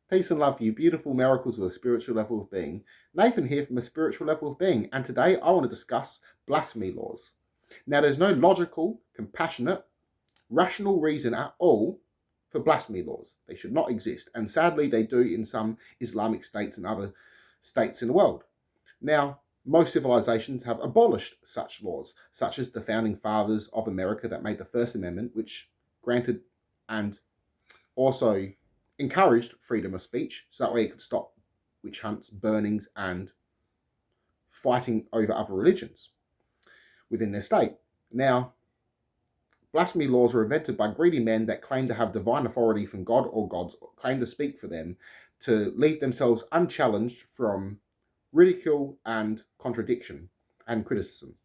Peace and love, you beautiful miracles of a spiritual level of being. Nathan here from a spiritual level of being, and today I want to discuss blasphemy laws. Now, there's no logical, compassionate, rational reason at all for blasphemy laws. They should not exist, and sadly, they do in some Islamic states and other states in the world. Now, most civilizations have abolished such laws, such as the founding fathers of America that made the First Amendment, which granted and also encouraged freedom of speech, so that way it could stop witch hunts, burnings, and fighting over other religions within their state. Now, blasphemy laws were invented by greedy men that claim to have divine authority from God or gods, claim to speak for them, to leave themselves unchallenged from ridicule and contradiction and criticism,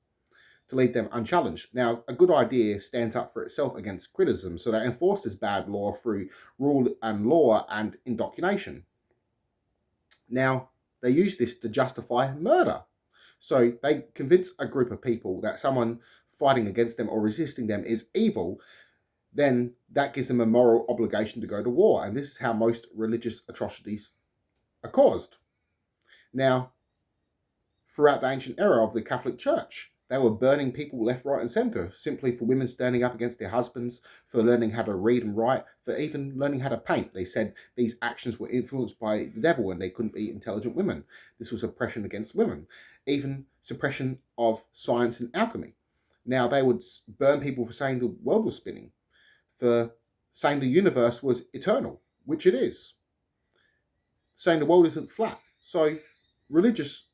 to leave them unchallenged. Now, a good idea stands up for itself against criticism, so they enforce this bad law through rule and law and indoctrination. Now, they use this to justify murder. So they convince a group of people that someone fighting against them or resisting them is evil, then that gives them a moral obligation to go to war. And this is how most religious atrocities are caused. Now, throughout the ancient era of the Catholic Church, they were burning people left, right, and centre simply for women standing up against their husbands, for learning how to read and write, for even learning how to paint. They said these actions were influenced by the devil and they couldn't be intelligent women. This was oppression against women, even suppression of science and alchemy. Now, they would burn people for saying the world was spinning, for saying the universe was eternal, which it is, saying the world isn't flat. So religious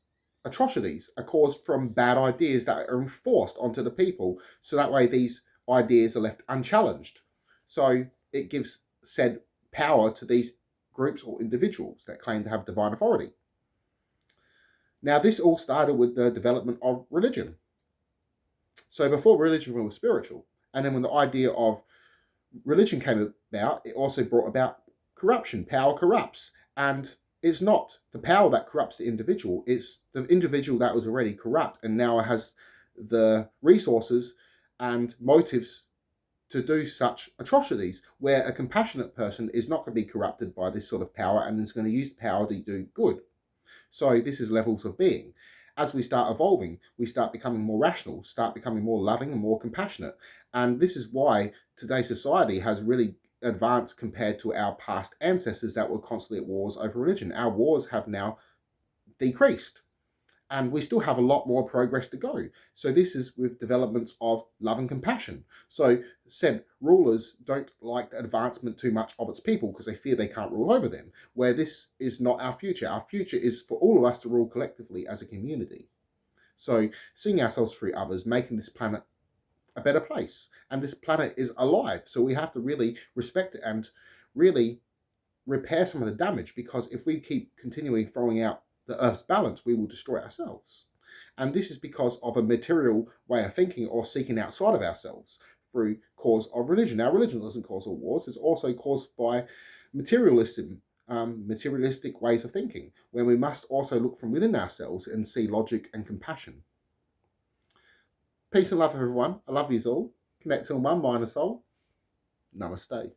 atrocities are caused from bad ideas that are enforced onto the people, so that way these ideas are left unchallenged. So it gives said power to these groups or individuals that claim to have divine authority. Now, this all started with the development of religion. So before religion was spiritual, and then when the idea of religion came about, it also brought about corruption. Power corrupts, and it's not the power that corrupts the individual, it's the individual that was already corrupt and now has the resources and motives to do such atrocities, where a compassionate person is not going to be corrupted by this sort of power and is going to use power to do good. So this is levels of being. As we start evolving, we start becoming more rational, start becoming more loving and more compassionate. And this is why today's society has really advanced compared to our past ancestors that were constantly at wars over religion. Our wars have now decreased, and we still have a lot more progress to go. So this is with developments of love and compassion. So said rulers don't like the advancement too much of its people because they fear they can't rule over them, where this is not our future. Our future is for all of us to rule collectively as a community. So seeing ourselves through others, making this planet a better place. And this planet is alive, so we have to really respect it and really repair some of the damage, because if we keep continuing throwing out the Earth's balance, we will destroy ourselves. And this is because of a material way of thinking or seeking outside of ourselves through cause of religion. Now, religion doesn't cause all wars. It's also caused by materialism, materialistic ways of thinking, where we must also look from within ourselves and see logic and compassion. Peace and love, everyone. I love you all. Connect to one mind and soul. Namaste.